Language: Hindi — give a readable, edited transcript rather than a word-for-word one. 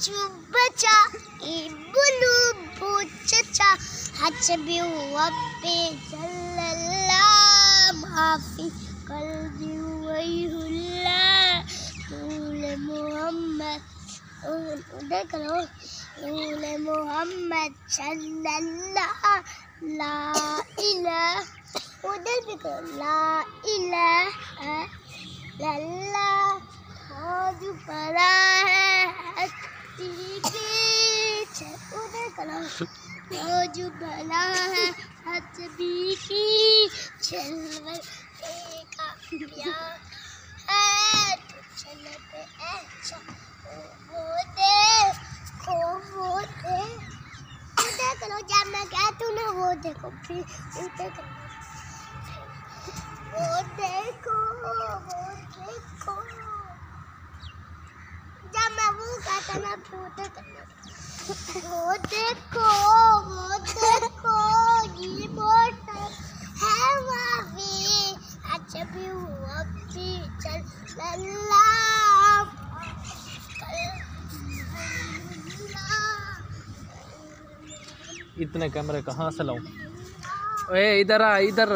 बचा बुलू पूछा हच भी हुआ पे जल्ला माफी कल भी वही हुल्ला नूले मोहम्मद उधर करो नूले मोहम्मद सल्लल्लाह ला इलाहा उधर भी करो ला इलाहा इल्लल्लाह आज पड़ा है उधर करो आज बना है हसबी की चलवर का प्यार है तो चलते अच्छा वो देखो उधर करो जब मैं कहती हूँ ना वो देखो फिर उधर करो वो देखो जब मैं वो कहता ना फिर उधर करना वो देखो ये मोटर है माफी अच्छा भी हुआ भी चल अल्लाह इतने कैमरे कहाँ से लाऊं? ए इधर आ इधर।